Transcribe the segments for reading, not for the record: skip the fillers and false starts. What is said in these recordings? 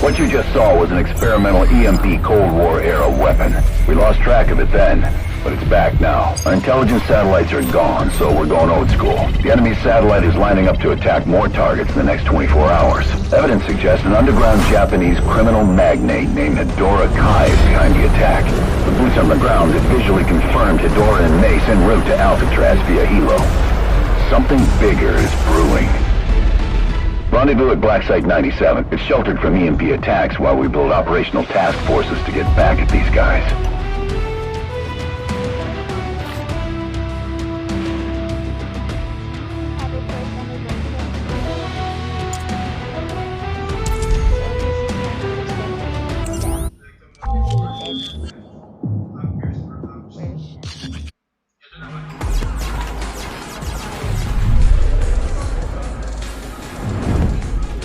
What you just saw was an experimental EMP Cold War era weapon. We lost track of it then, but it's back now. Our intelligence satellites are gone, so we're going old school. The enemy satellite is lining up to attack more targets in the next 24 hours. Evidence suggests an underground Japanese criminal magnate named Hidora Kai is behind the attack. The boots on the ground have visually confirmed Hidora and Mace en route to Alcatraz via Hilo. Something bigger is brewing. Rendezvous at Black Site 97. It's sheltered from EMP attacks while we build operational task forces to get back at these guys.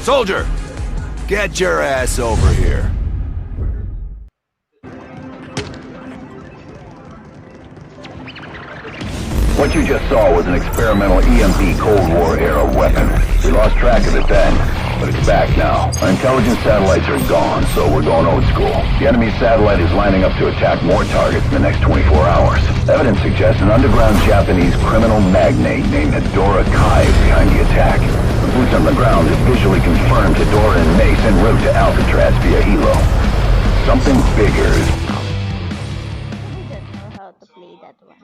Soldier, get your ass over here. What you just saw was an experimental EMP Cold War era weapon. We lost track of it then, but it's back now. Our intelligence satellites are gone, so we're going old school. The enemy satellite is lining up to attack more targets in the next 24 hours. Evidence suggests an underground Japanese criminal magnate named Hidora Kai is behind the attack. The boots on the ground have visually confirmed Hidora and Mace en route to Alcatraz via Hilo. Something bigger is... I don't know how to play that one.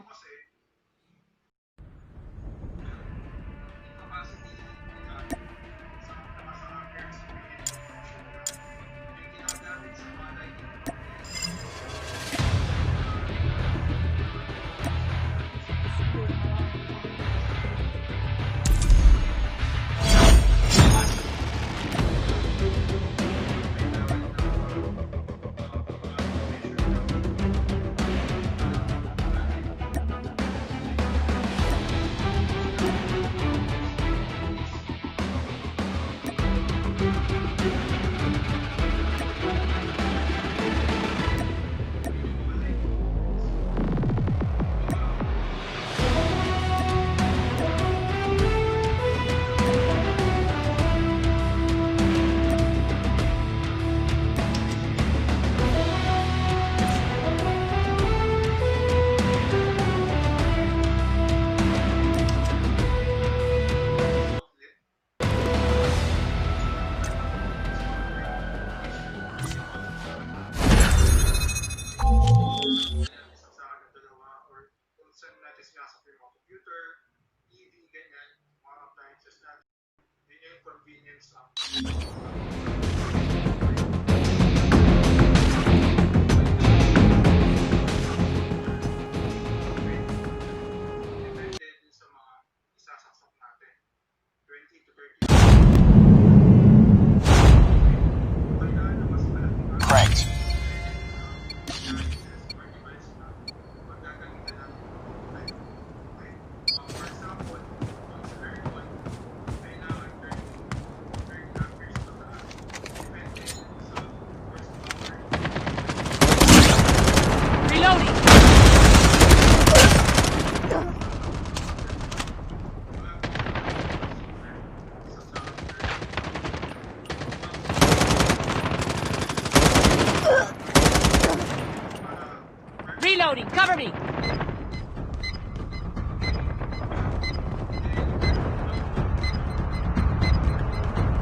Reloading! Cover me!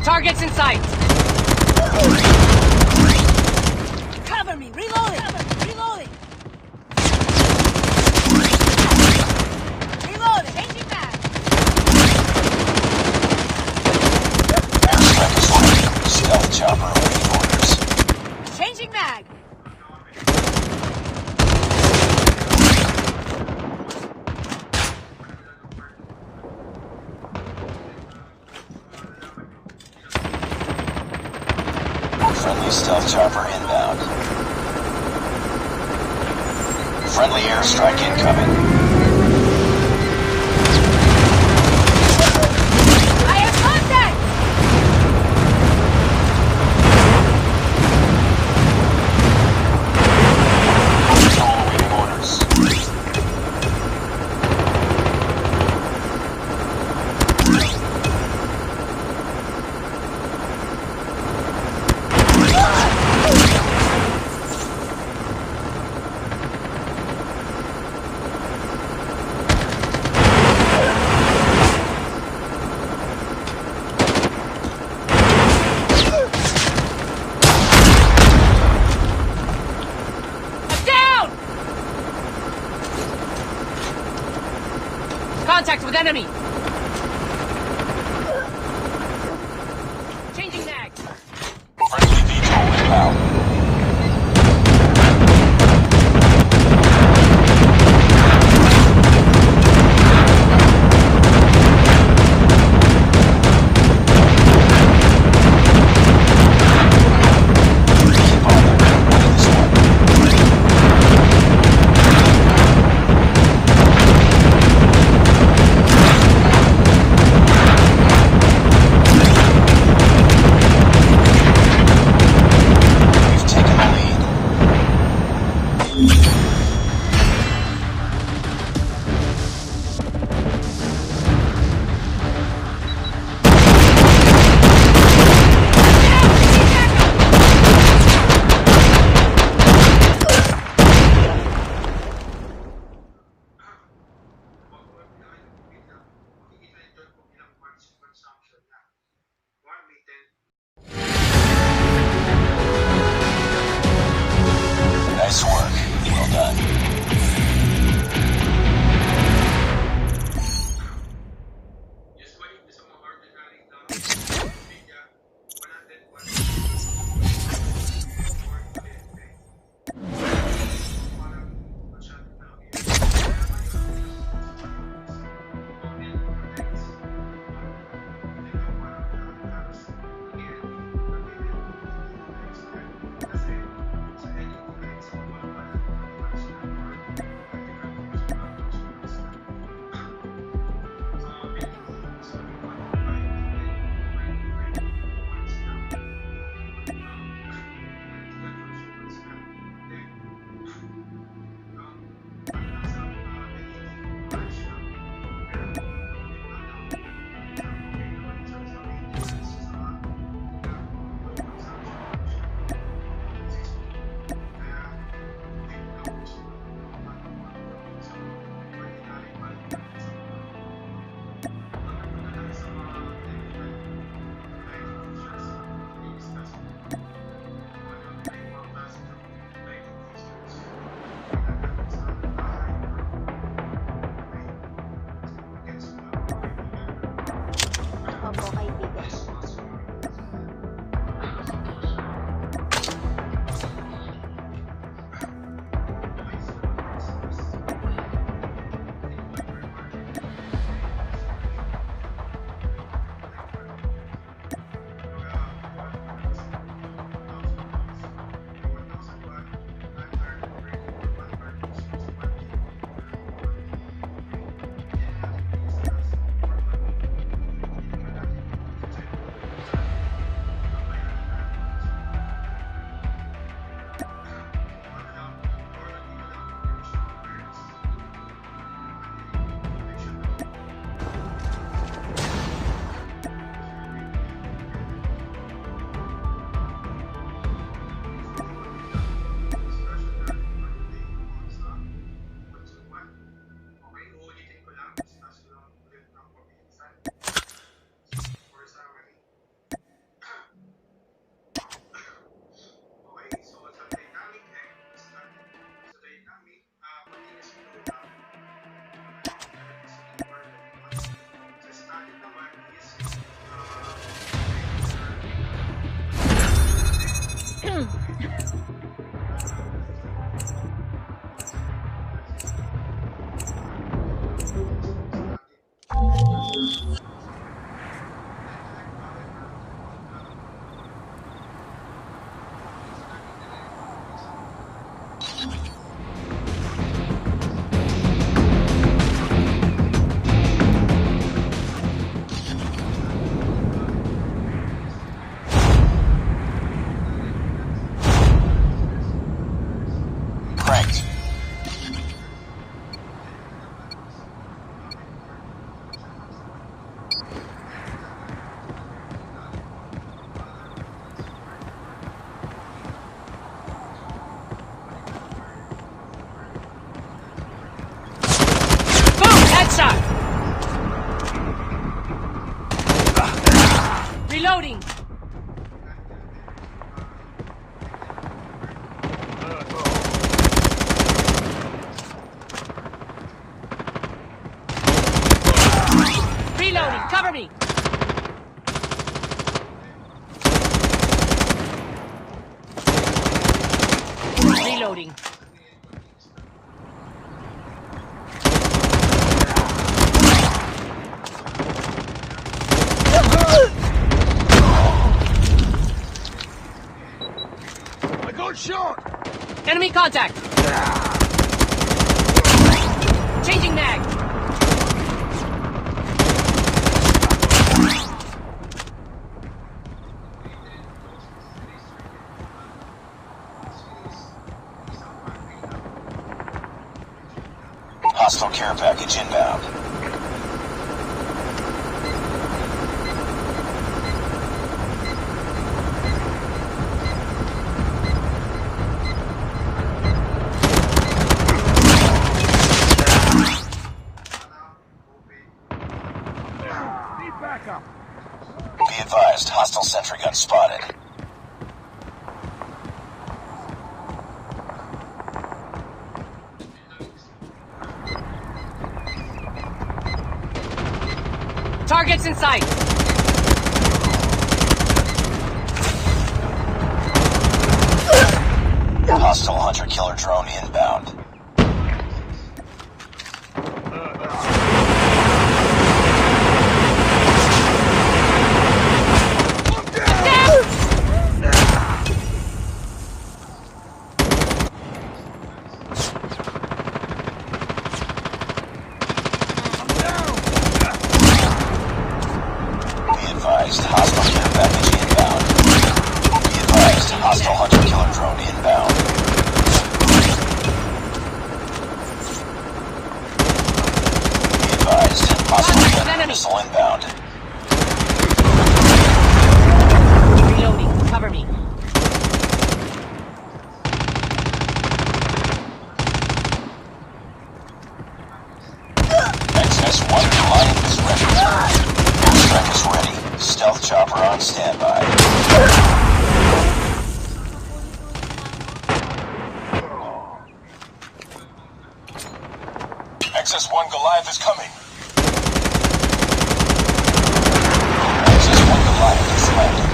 Targets in sight! Cover me! mag! Friendly stealth chopper inbound. Friendly airstrike incoming. I have contact! All awaiting orders. I'm down! Contact with enemy! Changing mag! Friendly VTOL inbound. Keep on there. Win this one. We've taken the lead. Nice work. Well done. Opo, kaibigan. Cover me! Reloading. I got shot! Enemy contact! Changing mag! Hostile care package inbound. Need backup! Be advised, hostile sentry gun spotted. Targets in sight! Hostile hunter-killer drone inbound. Be advised, hostile care package inbound. Be advised, hostile hunter-killer drone inbound. Be advised, hostile jet missile inbound. Reloading. Cover me. XS-1 Goliath is ready. Airstrike is ready. Stealth chopper on standby. XS-1 Goliath is coming. XS-1 Goliath is landing.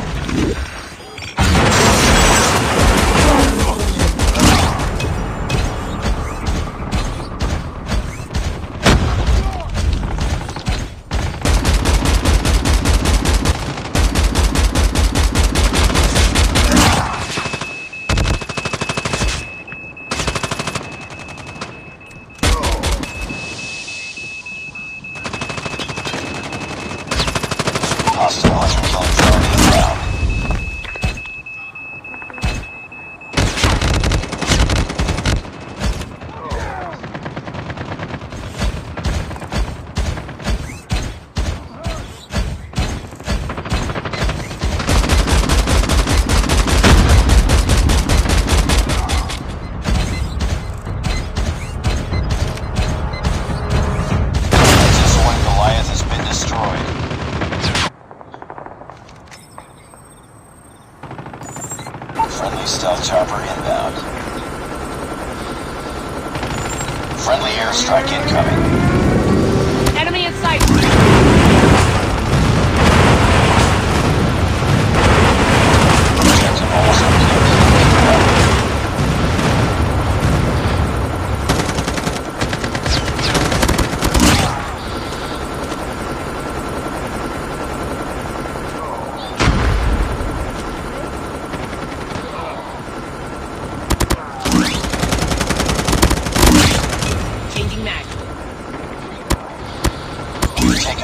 Hostile hunter-killer drone inbound. XS-1 Goliath has been destroyed. Friendly stealth chopper inbound. Friendly airstrike incoming. Enemy in sight! Objective almost complete. Changing mag. We've taken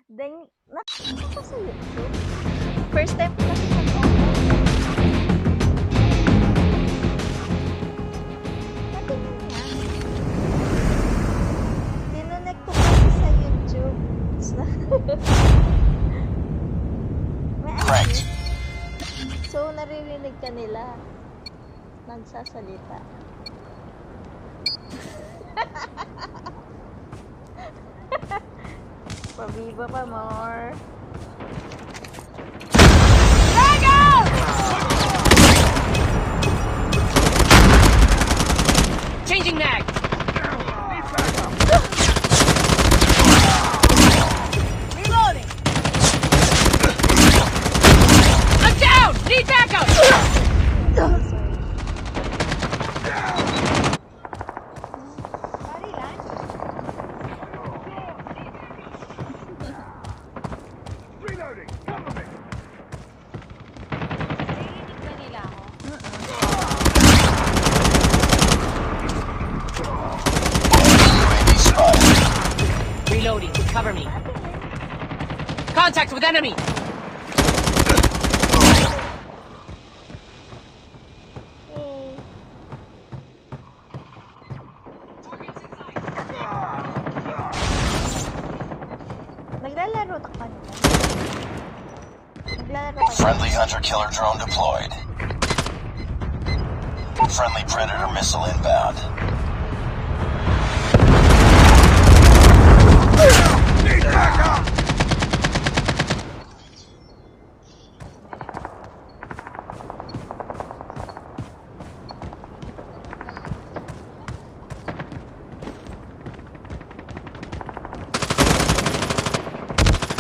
Then, nakita ko sa YouTube. First time ko kasi mag-online. Natingin niya. Dinonect ko kasi sa YouTube. May Correct. So, naririnig ka nila. Nagsasalita. Pabiba pa more. Changing mag. Reloading. I'm down. Need backup. Sorry lang. Reloading! Cover me! Naririnig ba nila ako? UAV spotted. Reloading. Cover me. Contact with enemy. Yay. Naglalaro ta kanina. Naglalaro kanina. Friendly hunter-killer drone deployed. Friendly Predator missile inbound. Need backup!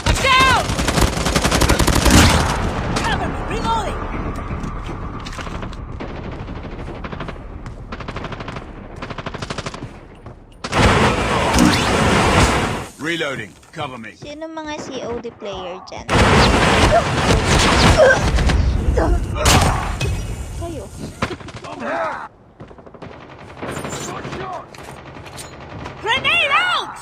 I'm down. Cover me. Reloading. Reloading. Cover me. Sino mga COD player dyan? Kayo. Grenade out.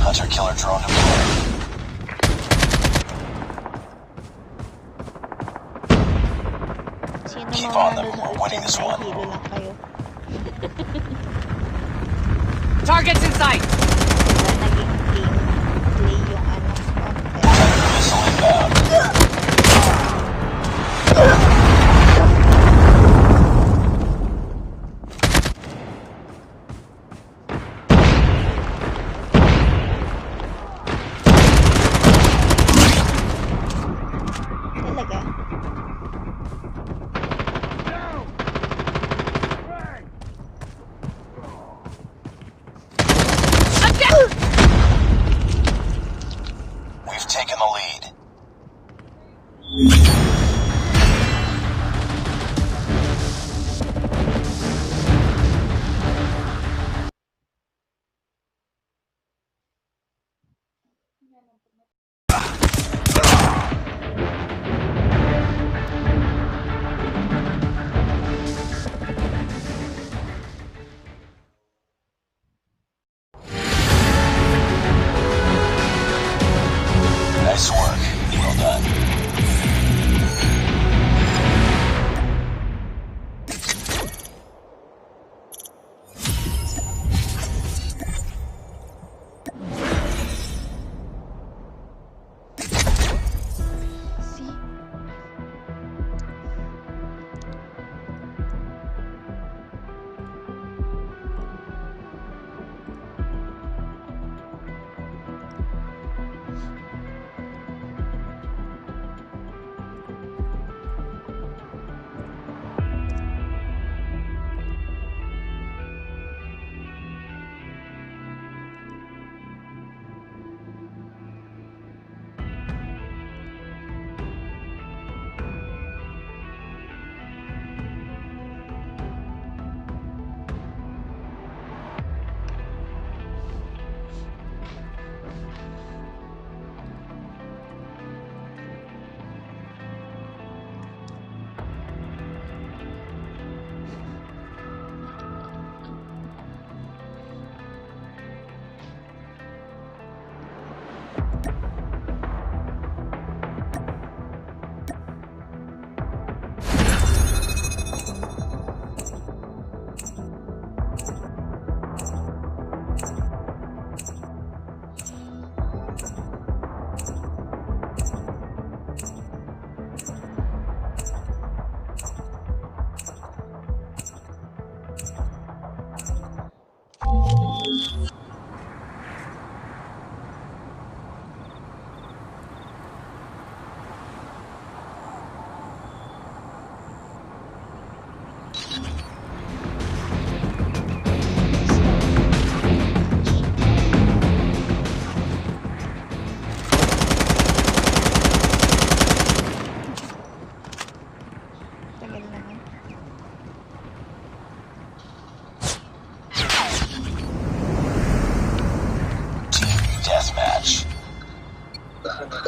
Hunter-killer drone deployed. Sino Keep mga on them. nanonood We're winning dyan? this May one. hilo lang kayo. Targets in sight. Wala naging gameplay yung ano. Predator missile inbound. Talaga?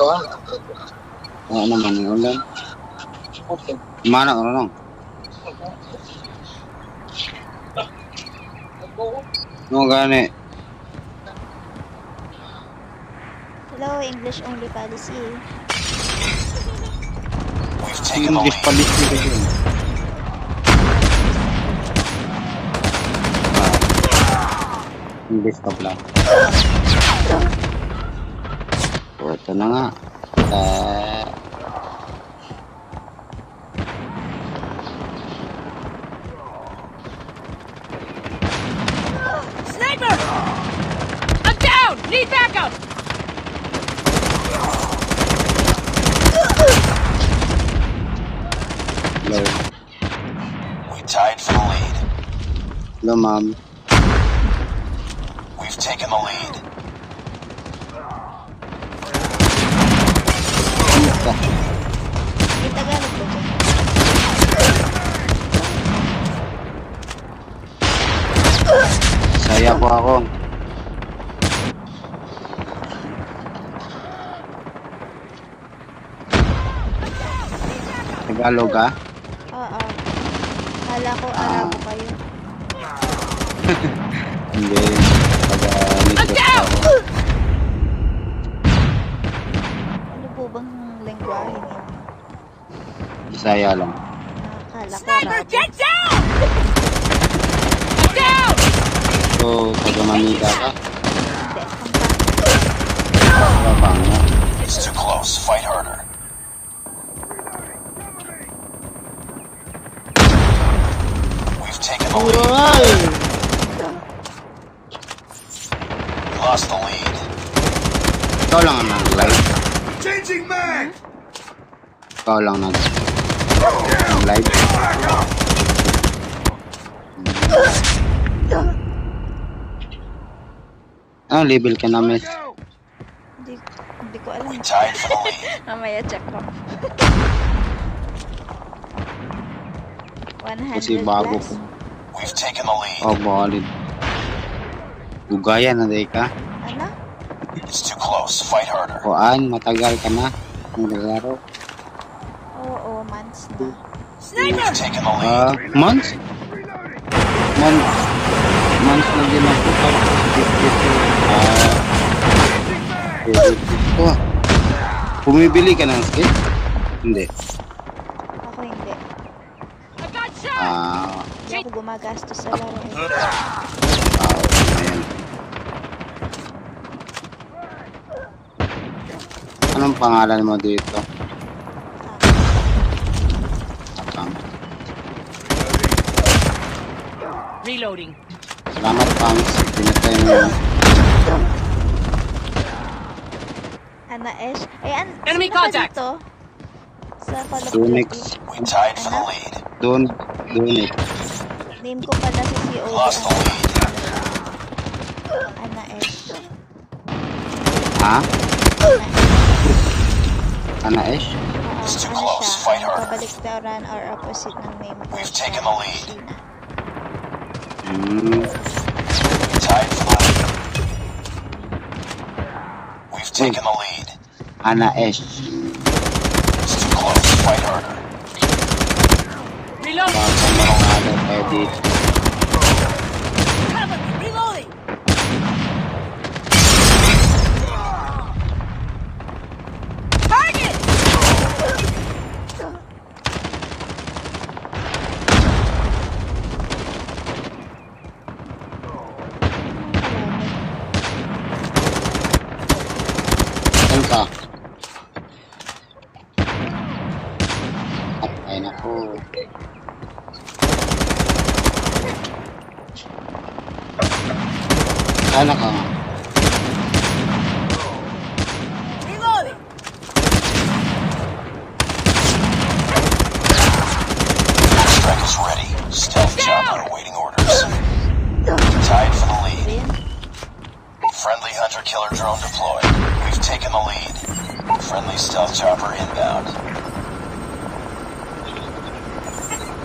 Ano naman yung ulan? Mana ka lang. No, gani. Hello, English only policy. We've taken the English lead. policy kasi. English pa pala. So, ito na nga. Sniper! I'm down! Need backup! Hello. We tied for the lead. Hello, ma'am. We've taken the lead. Kamusta? May Tagalog ba dyan? Saya po ako. Tagalog ka? Oo. Kala ko Arabo kayo. Hindi. Pag-negros ako. Ano po bang lengguwahe niyo? Bisaya lang. Kala ko Sniper, Arabo. get down! I'm down! So, taga-Manila ka? Hindi, Pampanga. It's too close. Fight harder. We've taken the lead. We lost the lead. Ikaw lang ang nag-live. Changing mag! Ikaw lang nag-live. Ano level ka na, miss? hindi ko alam. We tied for the lead. Mamaya check ko. 100 Kasi bago plus. ko. We've taken the lead. Oh, balid. Ugaya na day ka. Ano? It's too close. Fight harder. Kuan, matagal ka na. Naglaro. Oo, months na. Sniper! We've taken the lead. Months? Months na din ako. Bumibili ka ng skin? Hindi. Ako hindi. I got shot! Hindi ako gumagastos sa laro. Ayan. Anong pangalan mo dito? Akam. Reloading. Salamat, Pams. Pinatay mo. Ana Esh. Ay, Enemy sino ka contact! dito? Sa Call of Dunix. Duty. We tied for the lead. Dunix. Name ko pala si We COD. lost the lead. Ana Esh. Ha? Ana Ana Esh? It's too ano close. siya? Fight harder. Kabaliktaran or opposite ng name ko. We've taken the lead. Sina. We tied for the lead. We've taken the lead. Ana Esh. It's too close. Fight harder. Reloading! Baka marungalan tayo dito. Cover me! Reloading! Target! Saan ka? Ay, naku. Sana ka nga. Reloading! Strike is ready. Stealth chopper awaiting orders. Tied for the lead. Ayun. Friendly hunter-killer drone deployed. We've taken the lead. Friendly stealth chopper inbound.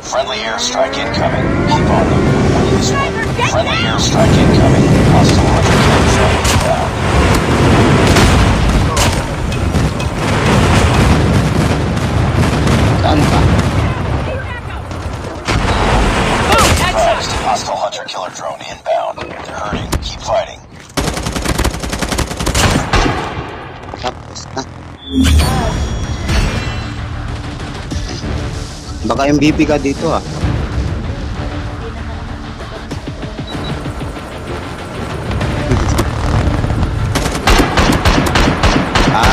Friendly airstrike incoming. Keep on them. Win this one. Friendly airstrike incoming. Hostile hunter-killer drone inbound. hunter-killer drone inbound. They're hurting. Keep fighting. Tapos na. Baka MVP ka dito ah.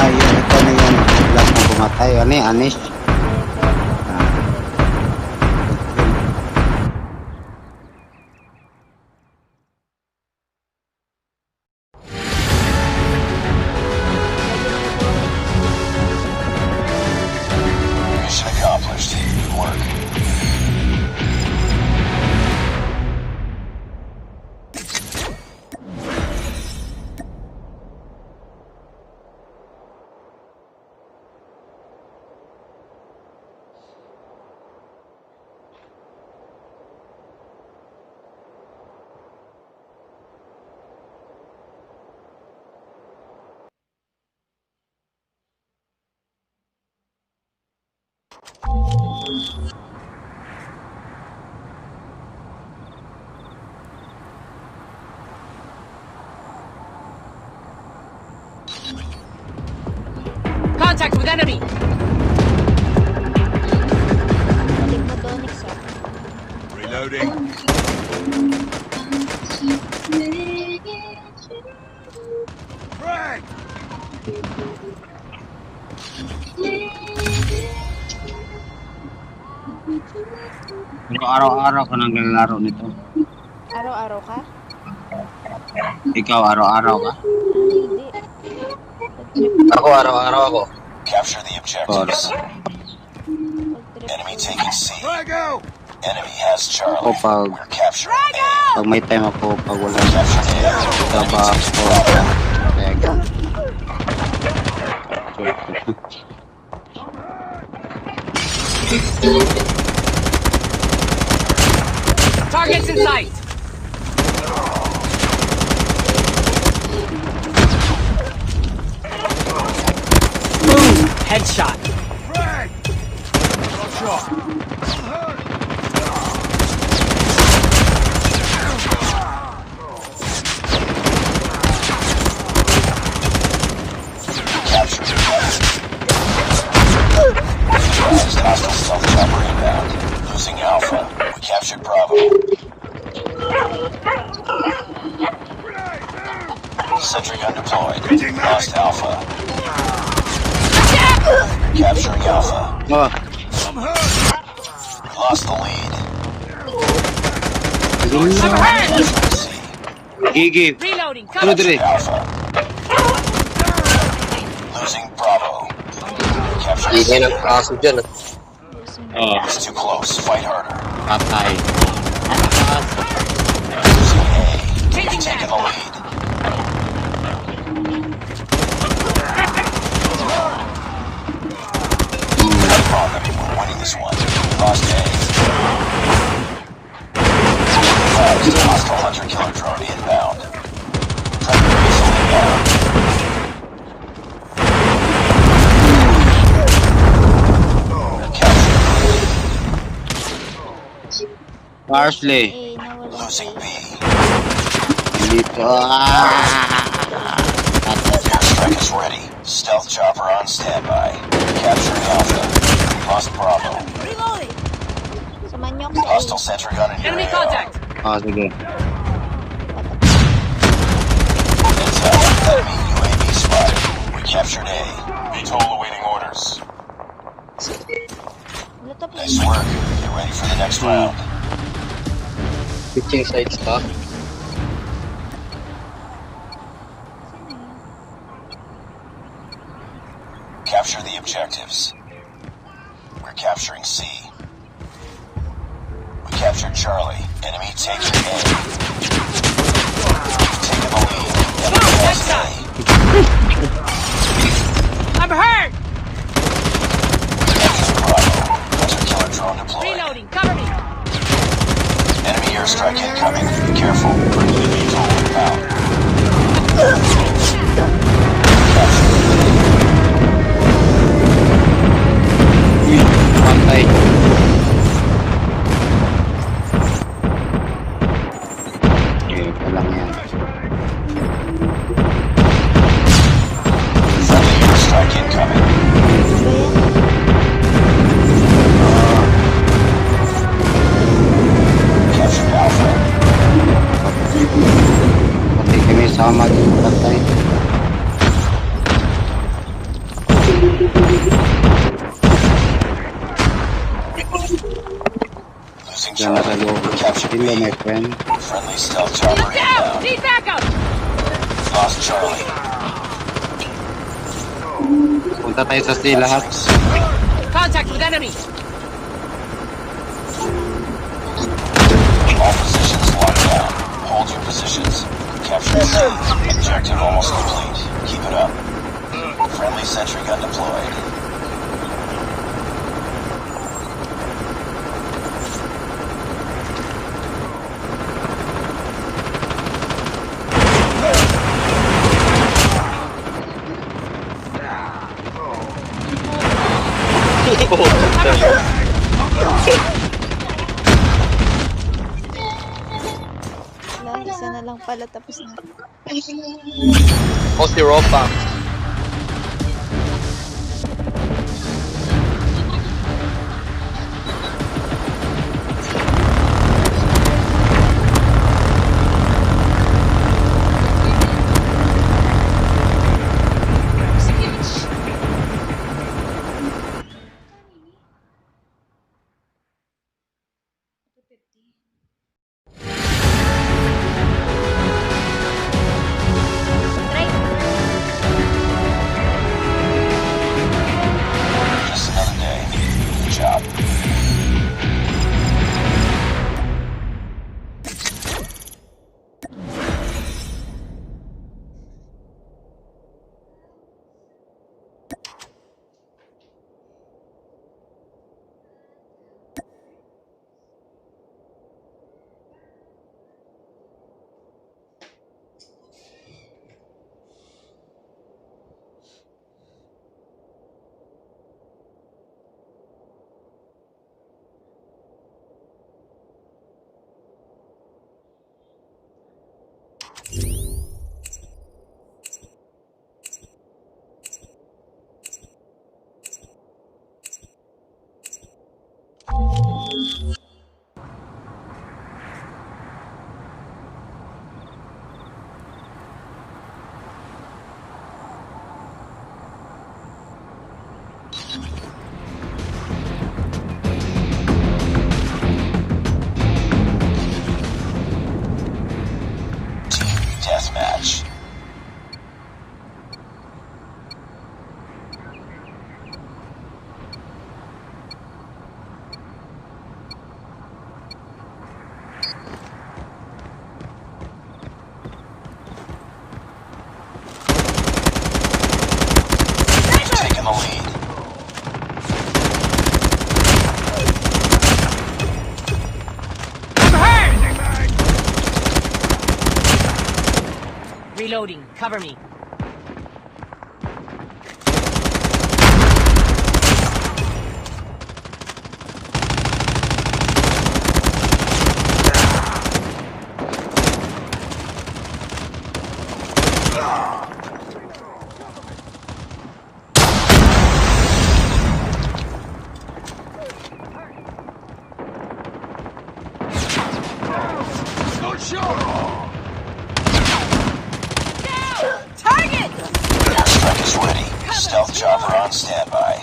Yun. Ito na yung last na pumatay. Ano yung Anish? Mission accomplished. Good work. Contact with enemy. Balik mo doon, Nixon. Reloading. Frag! Pero araw-araw ka nang naglalaro nito. Araw-araw ka? Ikaw araw-araw ka? Hindi. Ako araw-araw ako. Capture the objectives. Pag-trip Enemy ko. taking C. Frag out! Enemy has Charlie. Ako pag, We're capturing A. pag may time ako, pag wala Captured A. trabaho Enemy taking ako. Bravo. Kaya ganun. Targets in sight. Boom! Headshot. Frag! Drop shot. Captured A. Hostile stealth chopper inbound. Losing Alpha. We captured Bravo. Sentry gun deployed. Lost Alpha. Capturing Alpha. Oh, We lost the lead. Gigi. Reloading. Ano Cover. dire? Alpha. Losing Bravo. Capturing Gigi C. ng kaso dyan ah. Oh, It's too close. Fight harder. patay. Losing A. We've Changing taken back. the lead. Come on, we're winning this one. We lost A. Hostile hunter-killer drone inbound. Predator missile inbound. Captured Parsley. Eh, nawala. Losing B. Dito. Airstrike is ready. Stealth chopper on standby. Capturing Alpha. We lost Bravo. Reloading. Sumanyok sa Hostile sentry gun in your Enemy AO. contact. Sige. Intel. Enemy UAV spotted. We captured A. VTOL awaiting orders. Wala tapos. Nice work. Get ready for the next round. Pitching sides pa. Capture the objectives. We're capturing C. We captured Charlie. Enemy taking A. Taking the lead. Enemy has A. I'm hurt. Captured Bravo. Hunter-killer drone deployed. Reloading. Cover me. Enemy airstrike incoming. Be careful. VTOL inbound. Patay. Losing Gonna Charlie. go Capture hello, B. my friend. Friendly stealth chopper Look out! inbound. Need backup! Lost Charlie. Punta tayo sa C lahat. Contact with enemy! All positions locked down. Hold your positions. Capture C. Objective almost complete. Keep it up. Friendly sentry gun deployed. Wala, isa na lang pala tapos na. O si Ropa. Try. Just another day. Good job. Team deathmatch. We've taken the lead. Reloading. Cover me. Target! Airstrike is ready. Stealth chopper on standby.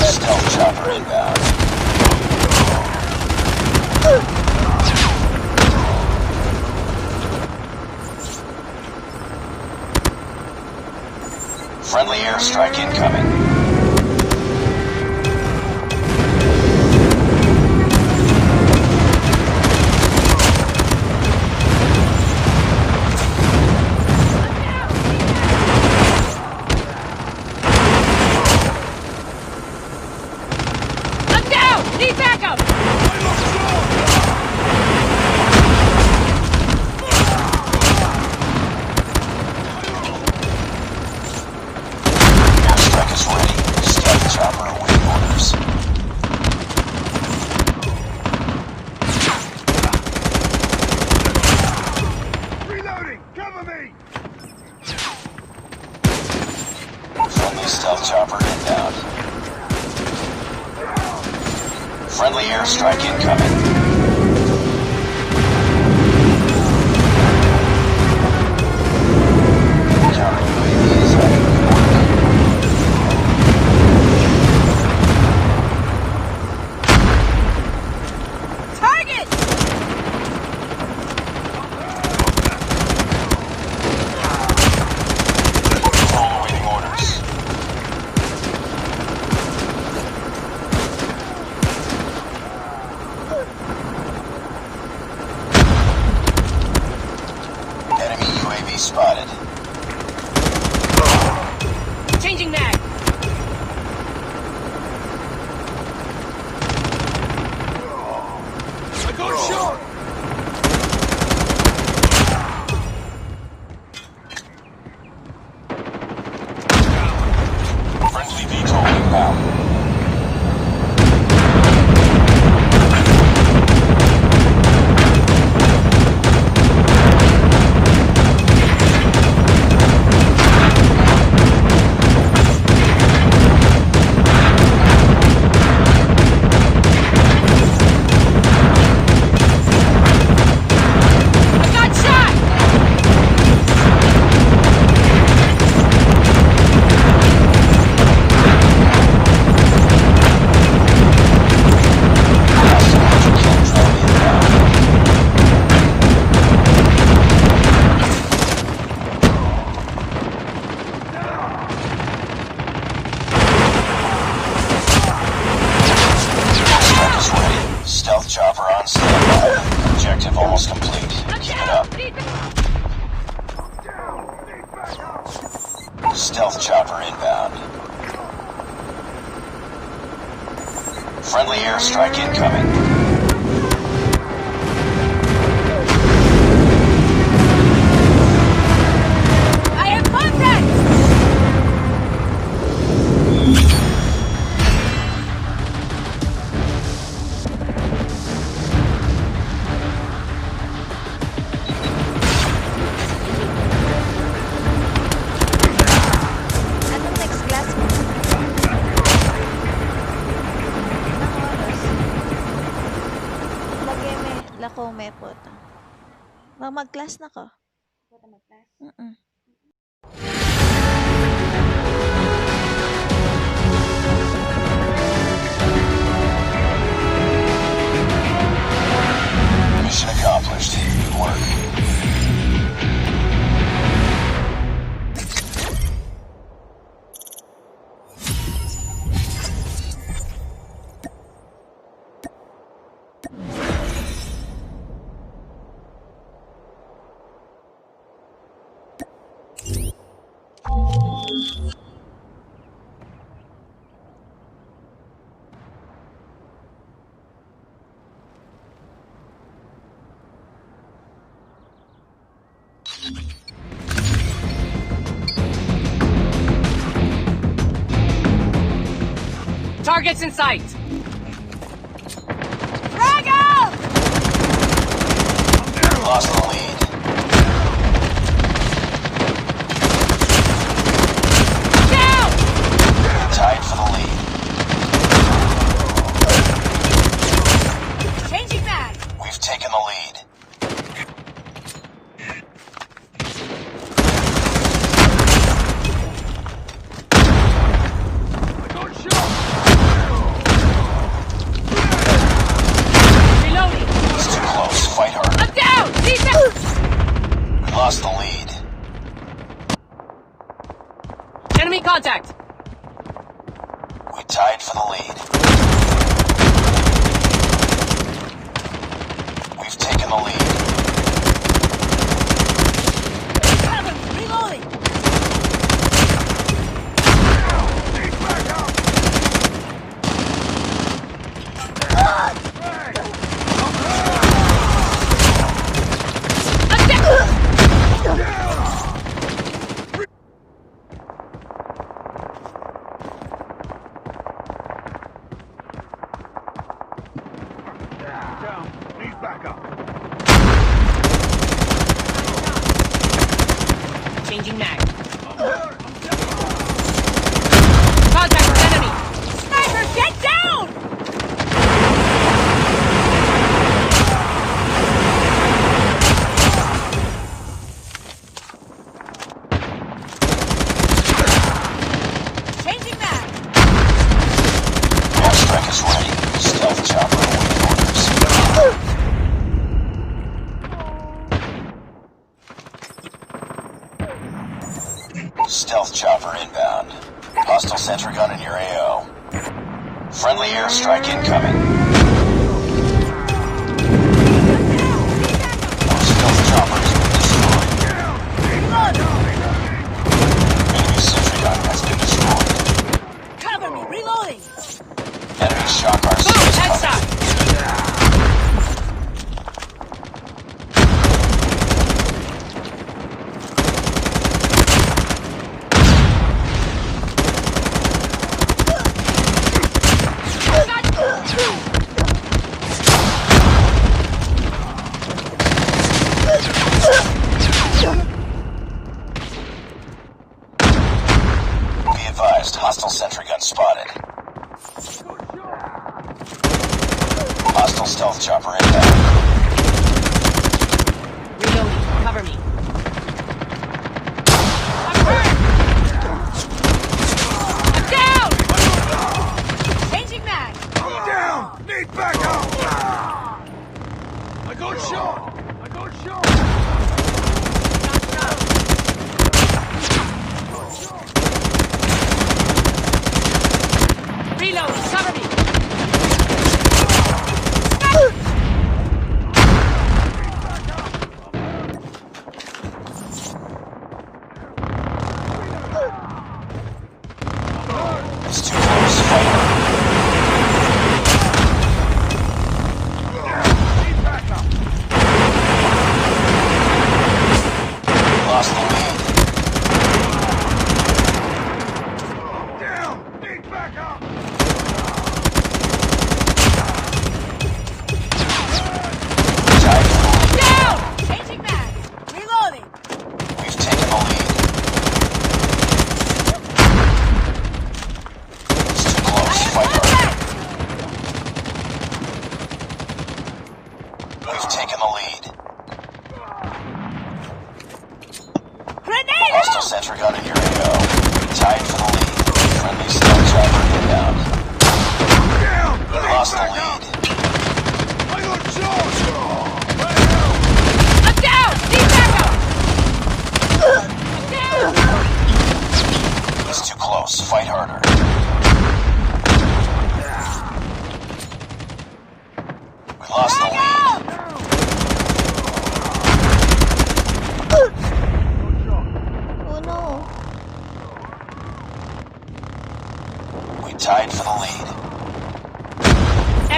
Stealth chopper inbound. Friendly airstrike incoming. I'm down! Need backup! Airstrike is ready. Stealth chopper awaiting orders. Reloading! Cover me! Friendly stealth chopper inbound. Friendly airstrike incoming. Counter UAV is active. Friendly airstrike incoming. I have contact! Anong next class mo? Lagay may lako may po to. Mag-class na ko. Mm-mm. Mission accomplished. Good work. Targets in sight! Frag out! Lost the lead. Down! Tied for the lead. Changing mag! We've taken the lead. Reloading! It's too close. Fight hard. I'm down! Need that! We lost the lead. Enemy contact! We tied for the lead. We've taken the lead. Cover me! Reloading! I'm down! Changing mag. Contact with enemy! Sniper, get down! Changing mag! Airstrike is ready. Stealth chopper awaiting orders. Stealth chopper inbound. Hostile sentry gun in your AO. Friendly airstrike incoming. Our stealth chopper has been destroyed. Enemy sentry gun has been destroyed. Cover me! Reloading! Enemy shock RC Boom! is coming. Headshot! Be advised, hostile sentry gun spotted. Hostile stealth chopper inbound. Reloading. Cover me. I'm hurt! I'm down! Changing mag! Down! Need backup! I got shot! I got shot! Reloading. Cover me.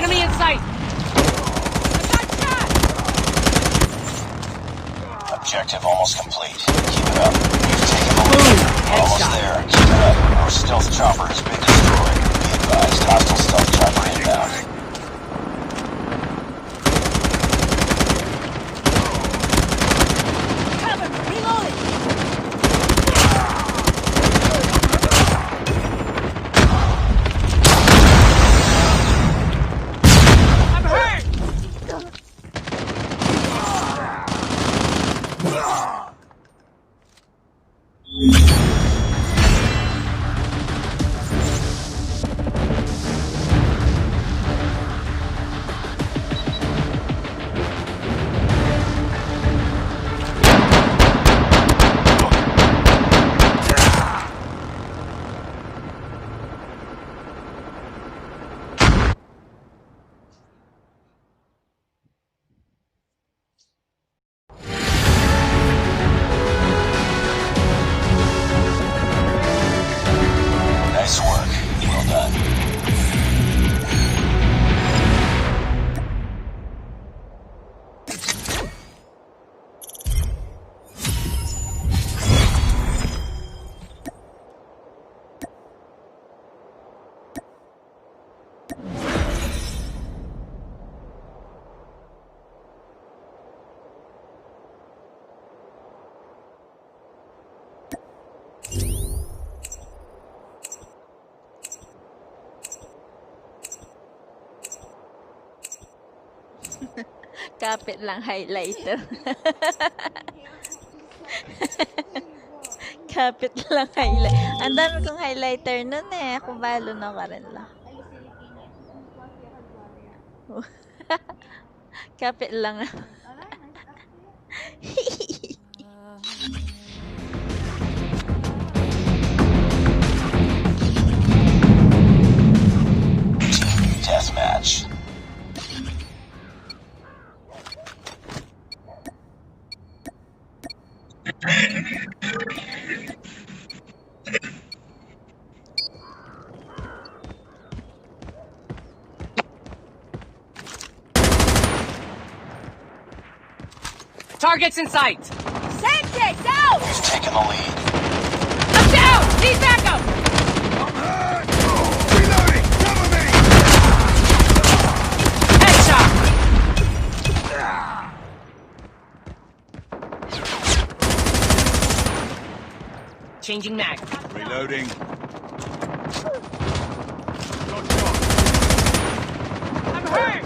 Enemy in sight! I got shot! Objective almost complete. Keep it up. You've taken the lead. Almost Headshot. there. Keep it up. Our stealth chopper has been destroyed. Be advised, hostile stealth chopper inbound. Cover me! Reloading! I'm hurt! Nice work. Well done. Kapit lang highlighter. Kapit lang highlighter. Ang dami kong highlighter nun eh. Ako balo na ka rin lang. Kapit lang. Deathmatch. Targets in sight! Sensei, down! You've taken the lead. I'm down! Need backup! Reloading! Cover me! Headshot! Changing mag. Reloading. I'm hurt!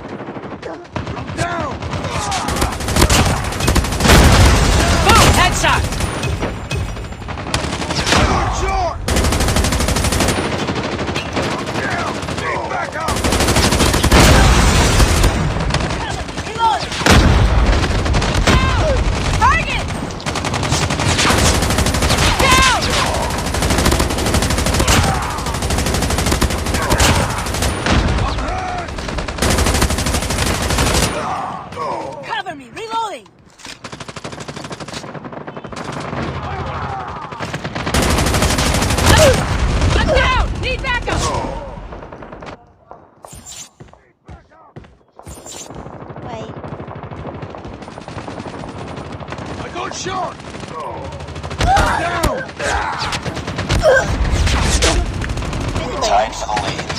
I'm down! Boom! Headshot! I'm short! I'm down! Need backup! Reload! Target! Down! Cover me! Reloading! I'm down! Need backup! Wait. I got shot! Down! Tied for the lead.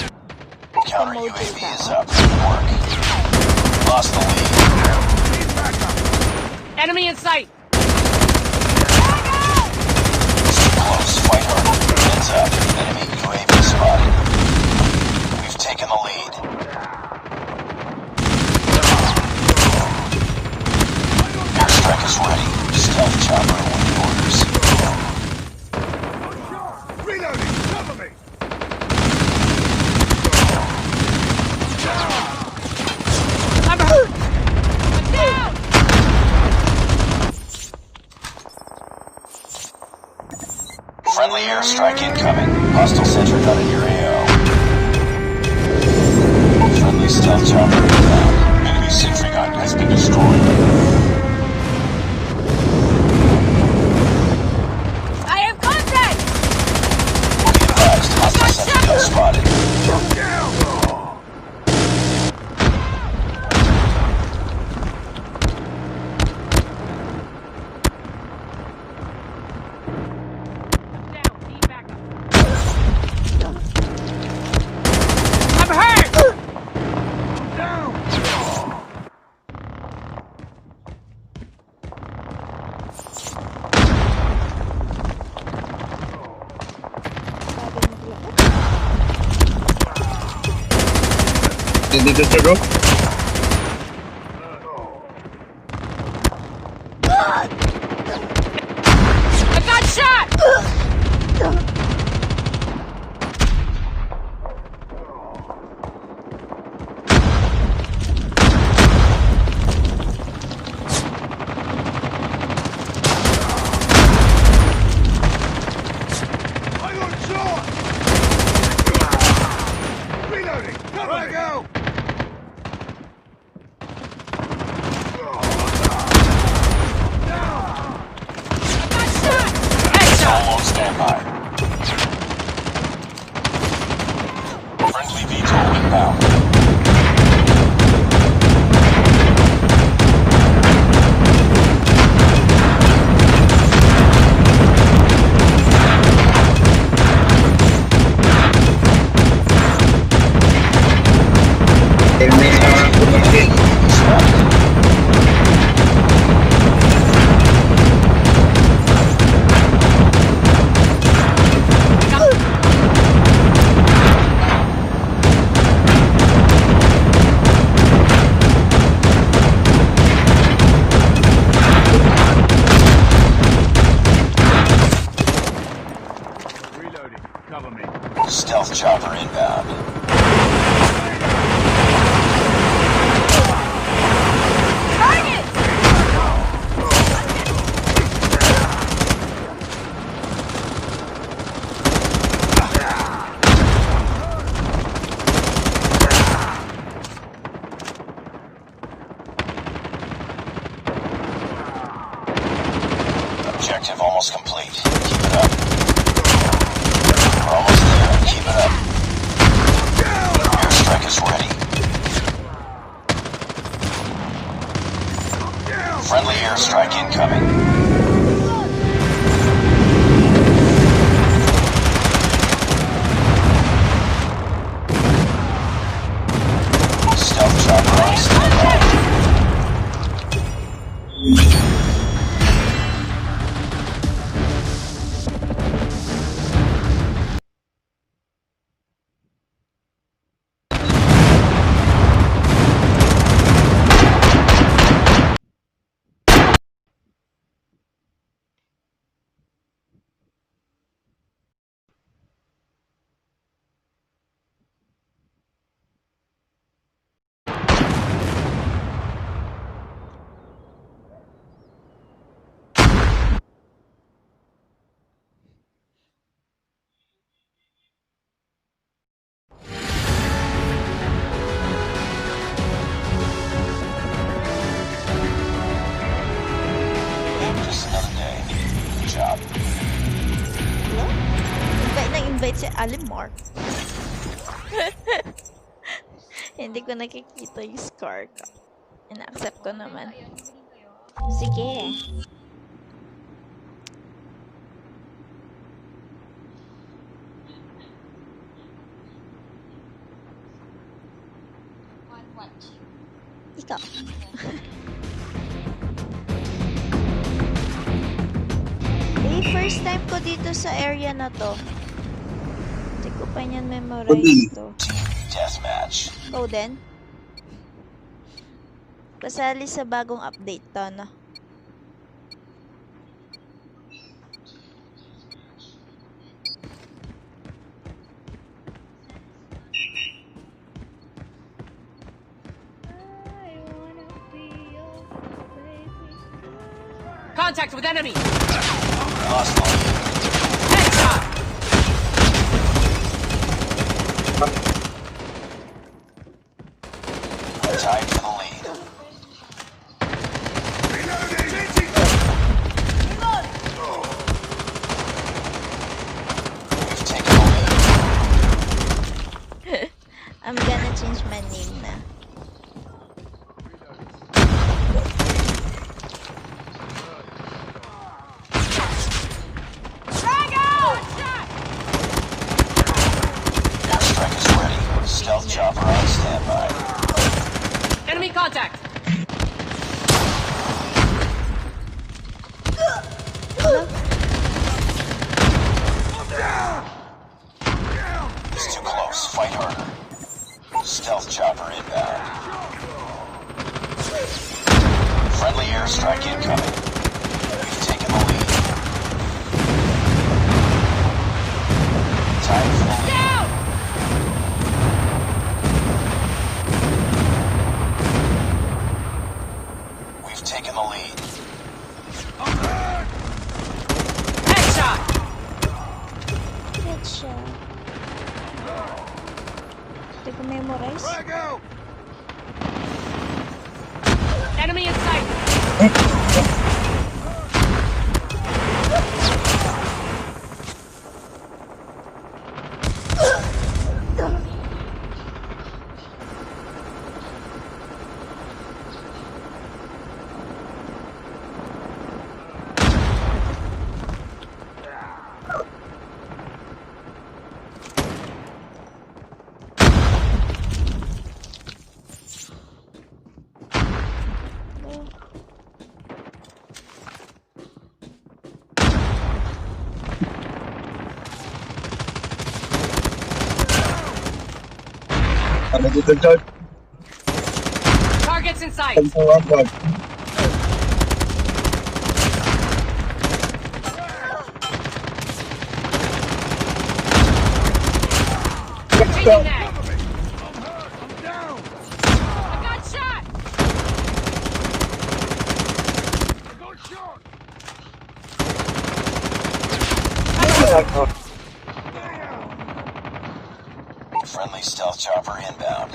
Counter UAV is up. Good work. Lost the lead. Need backup! Enemy in sight! Close. Fight hard. Heads up. Enemy UAV spotted. We've taken the lead. Airstrike is ready. Stealth chopper awaiting orders. Reloading! Cover me! I'm hurt! I'm down! Friendly airstrike incoming. Hostile sentry gun in your AO. Friendly stealth chopper inbound. Enemy sentry gun has been destroyed. I have contact! Be advised, hostile sentry gun spotted. Down! Dito siya, bro. I got shot! I got shot! Reloading! Cover me! Go! All on standby. Friendly VTOL inbound. Reloading. Cover me. Stealth chopper inbound. Target! Objective almost complete. Keep it up. We're almost there. Keep it up. Airstrike is ready. Friendly airstrike incoming. Stealth chopper on standby. Just another day. Good job. Hello? Invite na invite si Alimar. Hindi ko nakikita yung scar ko. Ina-accept ko naman. Sige. Ikaw. First time ko dito sa area na to. Hindi ko pa niyan memorize to. Deathmatch. Ikaw din? Kasali sa bagong update to, no? Contact with enemy! Lost one. Headshot! Tied for the lead. We've taken the lead. I'm gonna change my name na. Airstrike is ready. Stealth chopper on standby. Enemy contact! It's too close. Fight harder. Stealth chopper inbound. Friendly airstrike incoming. We've taken the lead. Time for the lead. Down! We've taken the lead. Headshot! Headshot. Hindi ko memorize. Frag out! Enemy in sight! Ano dito, George? Targets in sight! Ano sa George? Changing mag! I'm hurt! I'm down! I got shot! I got shot! Friendly stealth chopper inbound.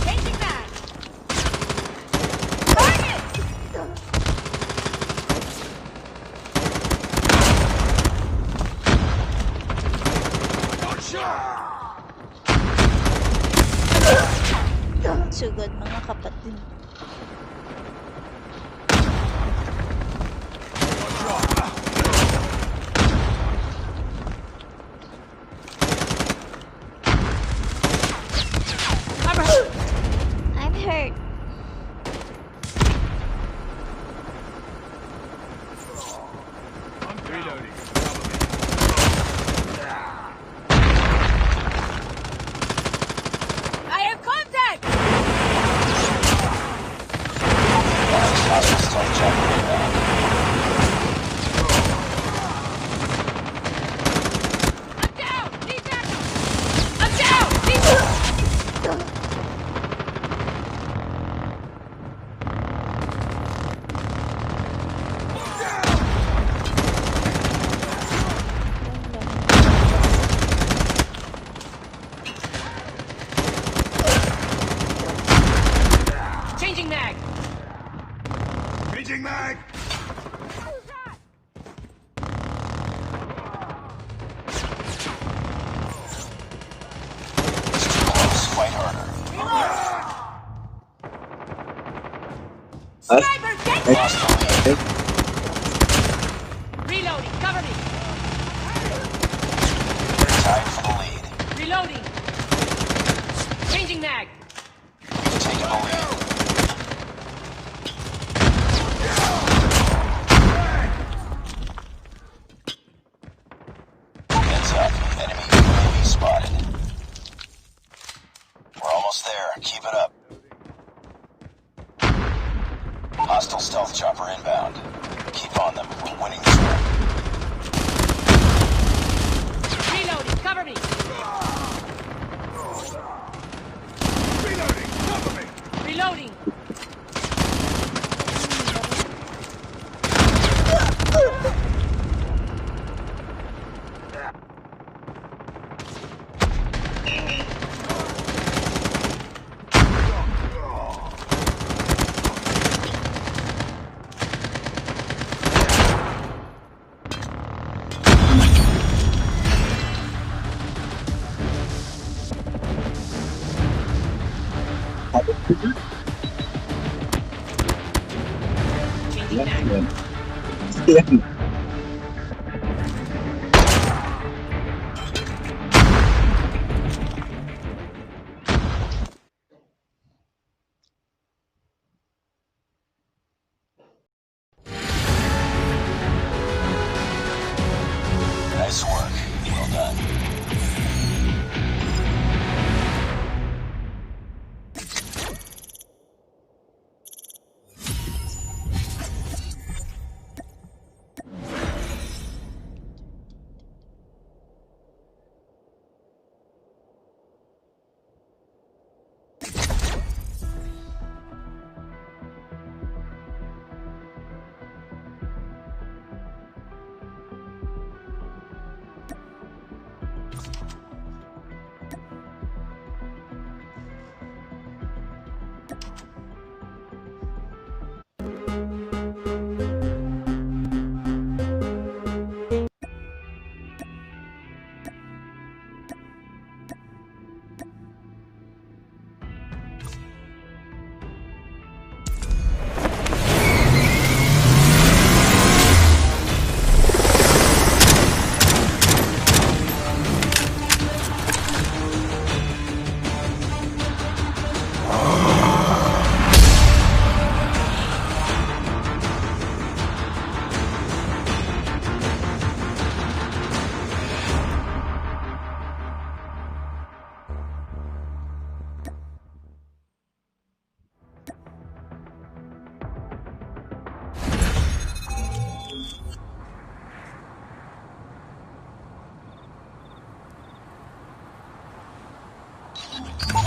Changing mag! Target! Got shot! Sugod mga kapatid. I'm hurt! I'm hurt. I'm reloading. I have contact! Hostile stealth chopper inbound. I'm down! Need backup! I'm down! Need Changing mag! Changing mag! It's too close. Fight harder. Sniper, get Lost the lead. Reloading, cover me! Tied for the lead. Reloading! Changing mag! We've taken the lead. Heads up. Enemy UAV spotted. We're almost there. Keep it up. Hostile stealth chopper inbound. Keep on them. We're winning this one. Reloading, cover me! Reloading! Cover me! Reloading! Changing mag! Yan.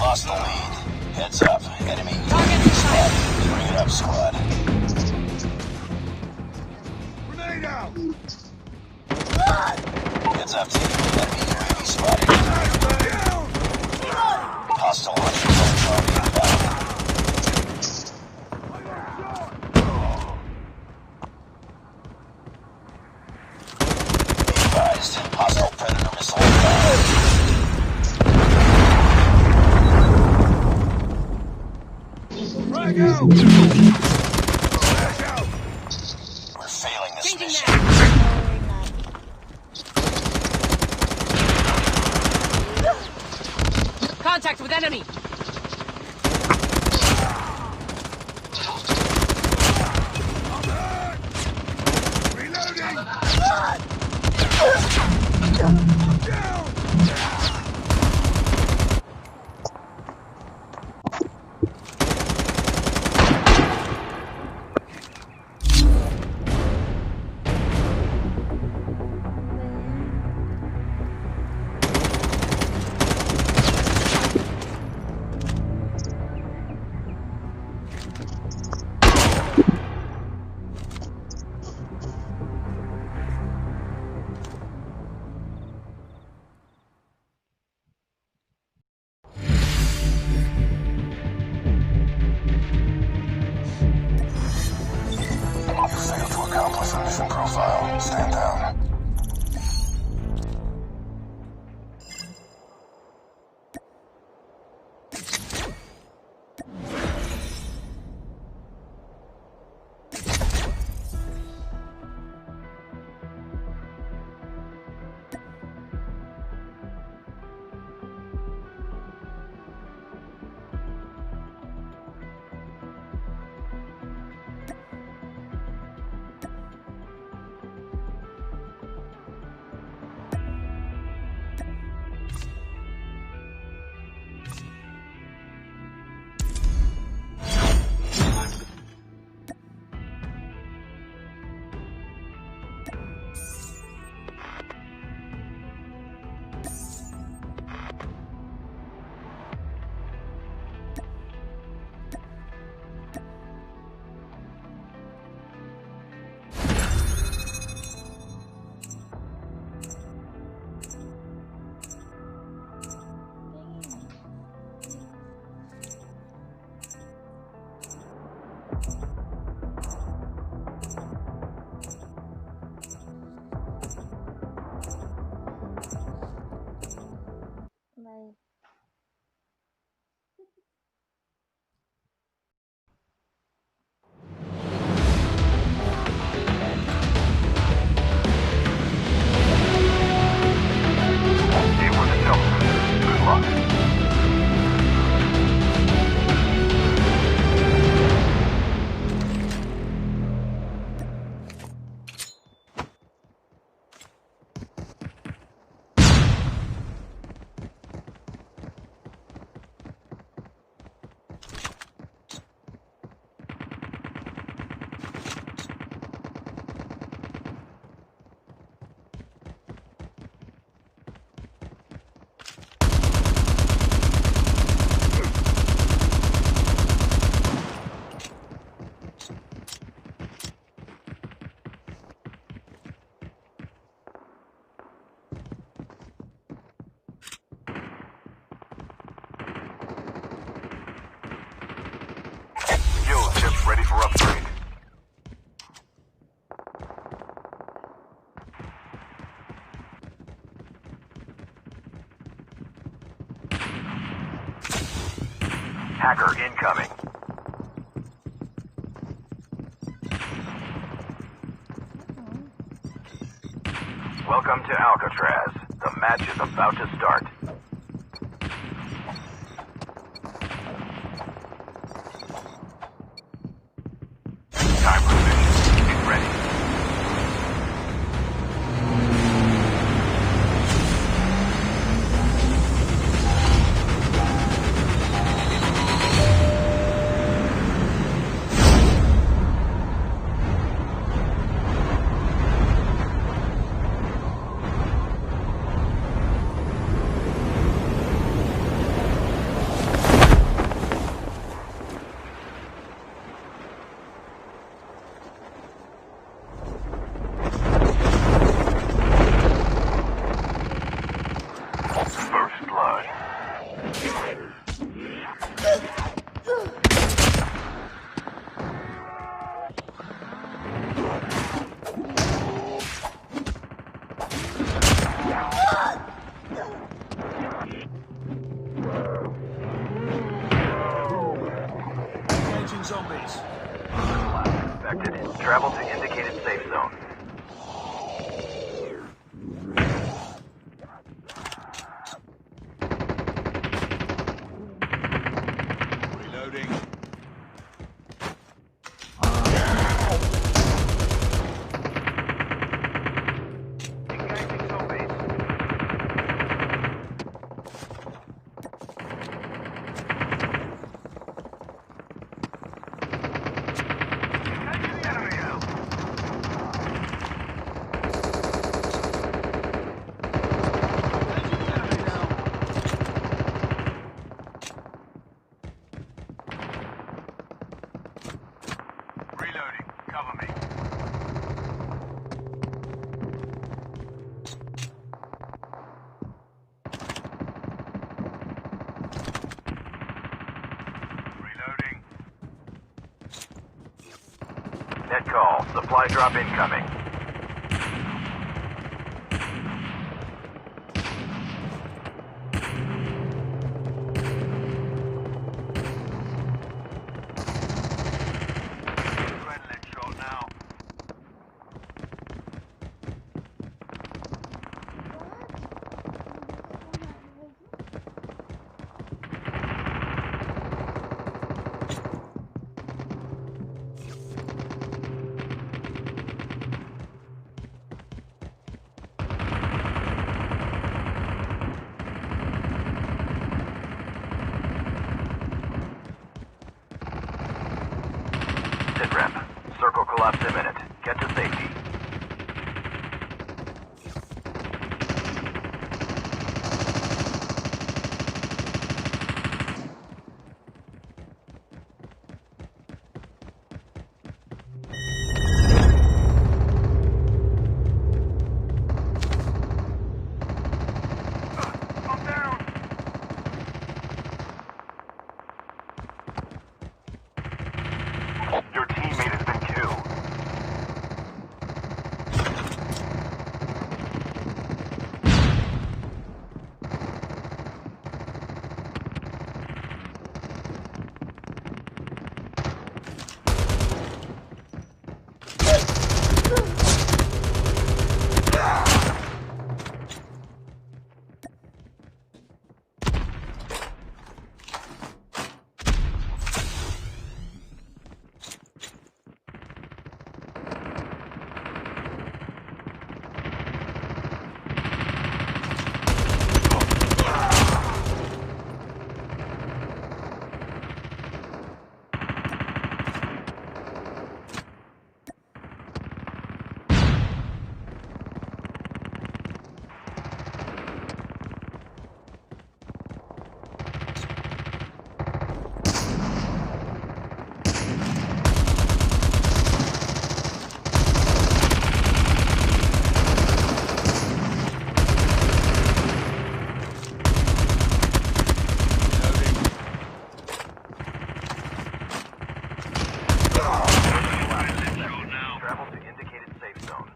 lost the lead. Heads up. Enemy UAV spotted. Bring it up, squad. Grenade out! Heads up, team. Enemy UAV spotted. Hostile launcher drone inbound. Be advised. Hostile Predator missile inbound. Frag out! Flash out! We're failing this Changing mission. mag. No, we're not. Contact with enemy. Reloading! Down! Failed to accomplish a mission profile. Stand down. Bye. Aim for the jump. Good luck. Skill chips ready for upgrade. Hacker incoming. Welcome to Alcatraz. The match is about to start. Time for mission. Get ready. indicated safe zone. Reloading. Engaging zombies. Engaging the enemy now. Engaging the enemy now. Reloading. Cover me. Reloading. Net call. Supply drop incoming. Adrenaline shot now. Sit rep. Circle collapse imminent. Get to safety. I'm down. Your teammate has been killed. Travel to indicated safe zone.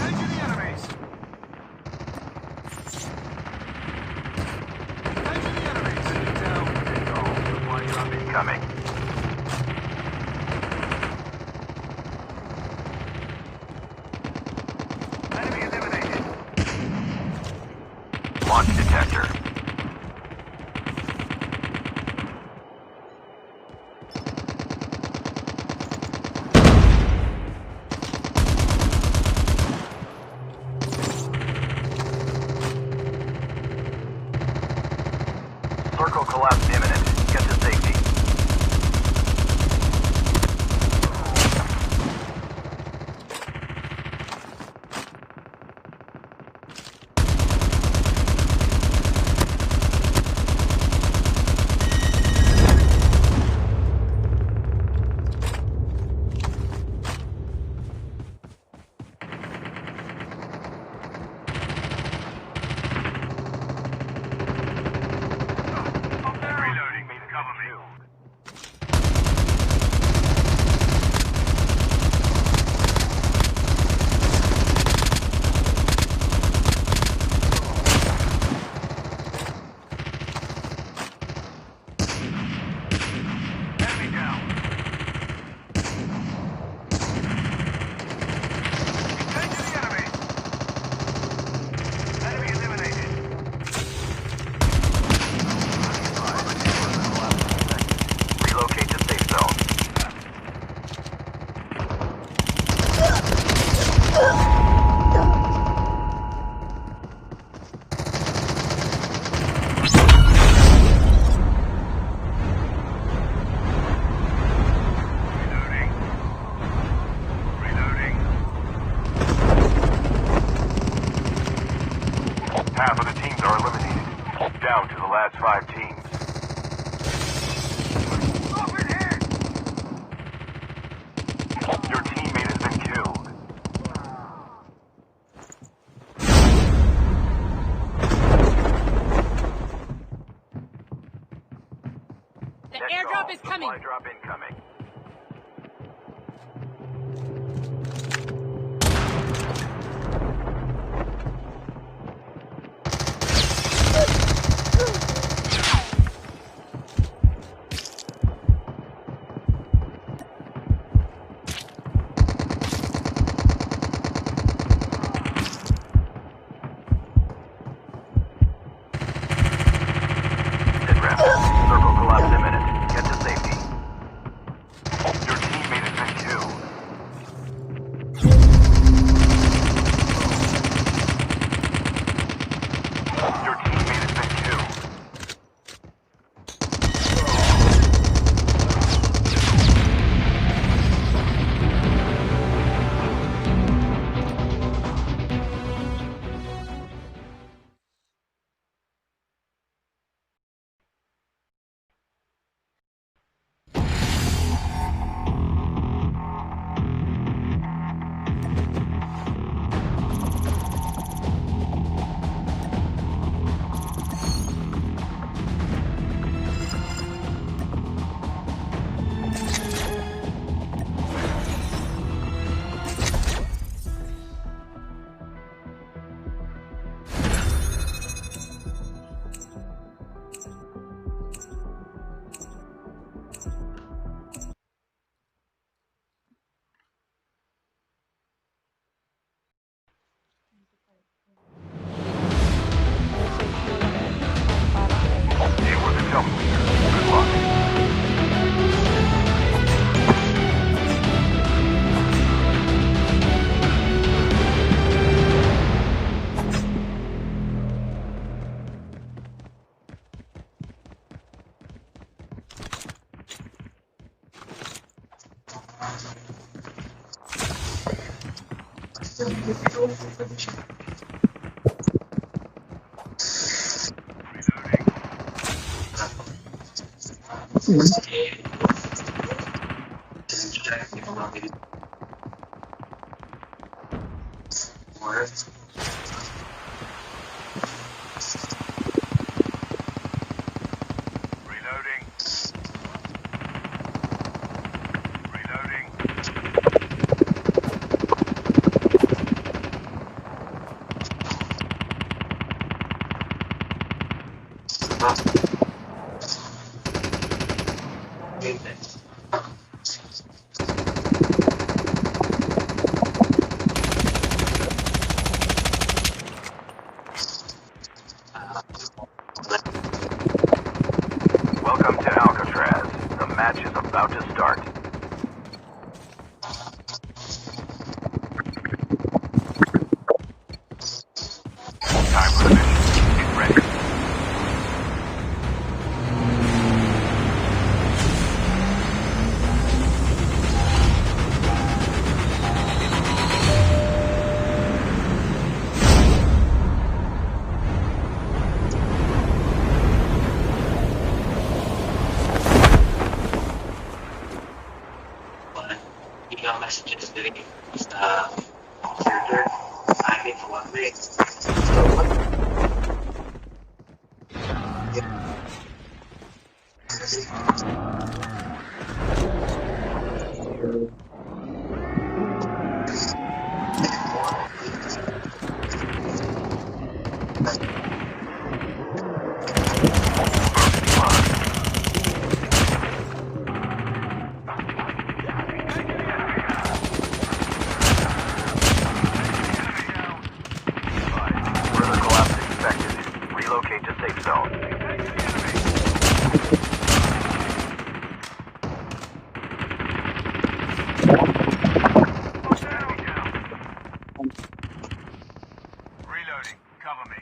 Engaging the enemies. Engaging the enemies. Sitting down. Supply drop incoming. Enemy eliminated. Launch detector. Circle collapse imminent. Get to safety. The airdrop is coming. Supply drop incoming. Circle collapse imminent. Get to safety. Your teammate has been killed. Your teammate has been killed. You were the jump leader. Good luck. Reloading. Reloading. Welcome to Alcatraz. The match is about to start. Time for the mission. Get ready. Email messages doing filter timing for 1 minute. Further collapse expected. Relocate to safe zone. Reloading. Cover me.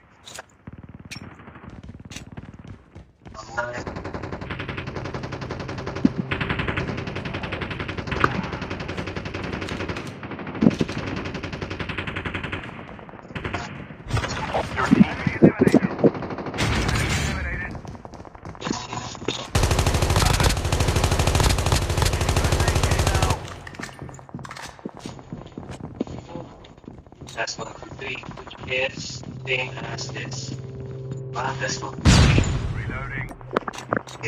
Your teammate eliminated. Eliminated. That's what I'm doing, which is same as this. But that's not Reloading. The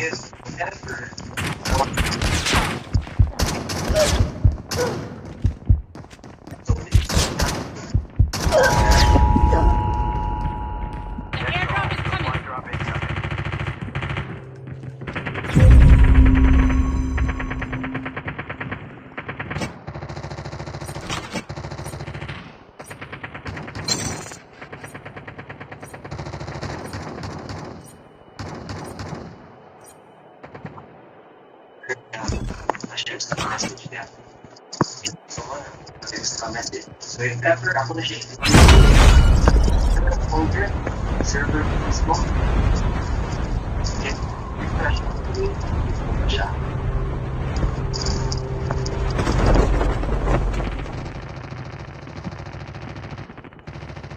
airdrop is coming. Drop incoming. So if ever ako na siya folder, server Facebook, refresh siya.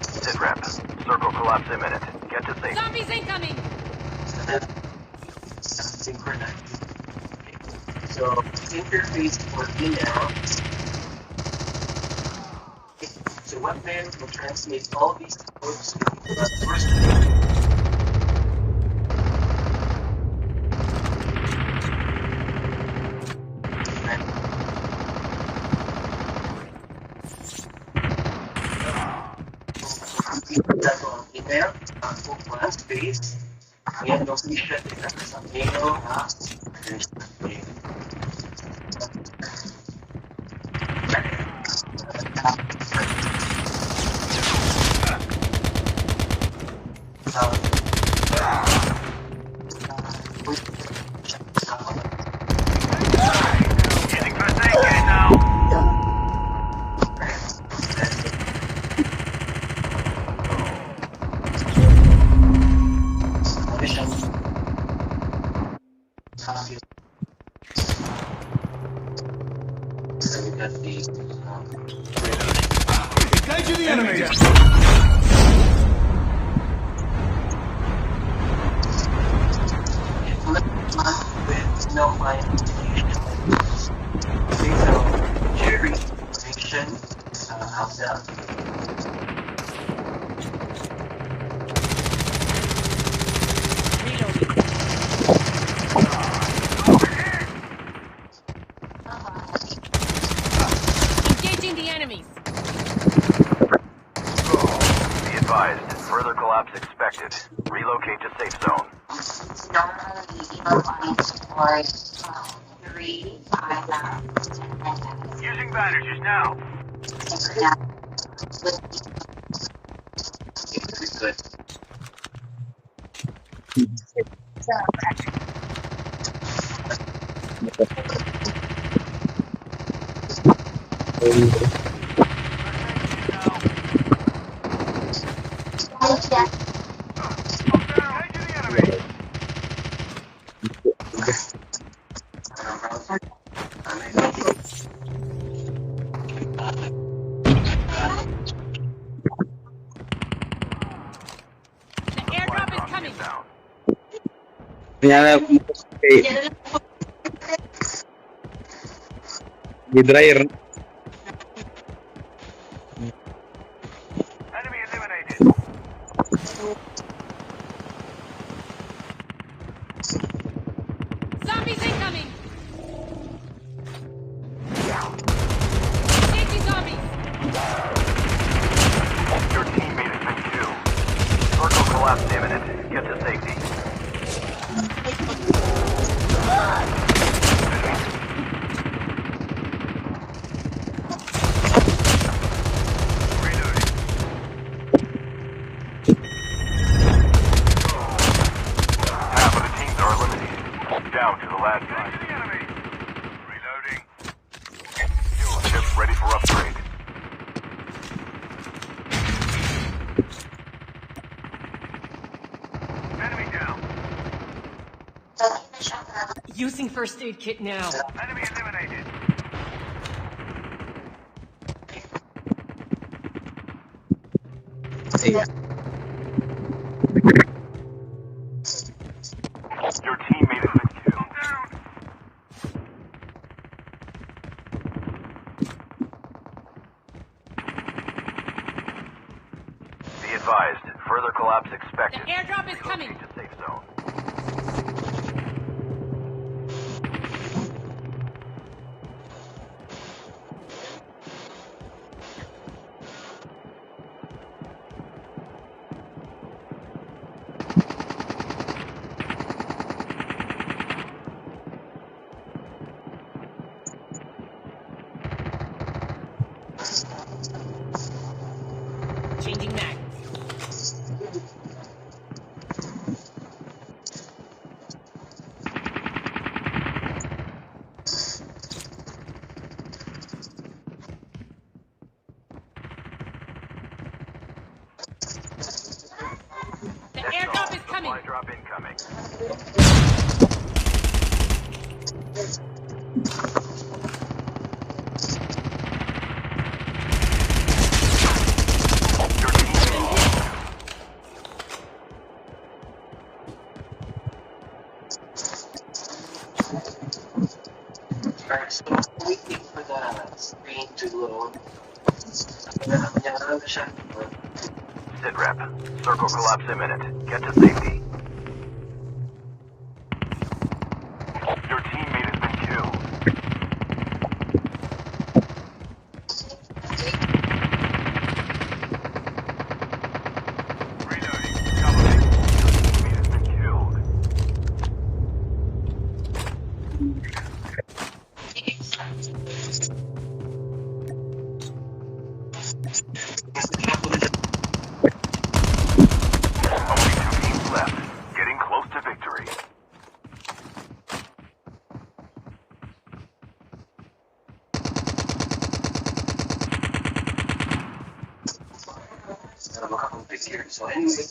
Sit rep. Circle collapse imminent. Get to safety. Zombies incoming. Synchronize. So interface working now. So Webman will translate all these codes to the first. Email, full class base, and also be shut down some mail, Using first aid kit now. Engaging the enemy! With no identification. So, jury information outside. Reloading. Engaging the enemies. Be advised. Further collapse expected. Relocate to safe zone. Using bandages now. Good. The airdrop is coming. Down. Kaya di dryer. Enemy eliminated. Zombies incoming. Engaging zombies. Your teammate has been killed. Circle collapse imminent. Get to safety. Reloading. Half of the teams are eliminated. Down to the last guy. Reloading. Fuel chips ready for upgrade. Enemy down. Using first aid kit now. Enemy eliminated. Your teammate has been killed. Be advised, further collapse The expected. airdrop is coming. Relocate to safe zone. Changing mag. The airdrop is coming. Supply drop incoming. Your team Alright, so waiting for the screen to load. Siya. sit rep. Circle collapse imminent. Get to safety. Your teammate has been killed. Reloading. Cover me. Your teammate has been killed. Only 2 teams left. Getting close to victory. Para makakomplete here. So anyway,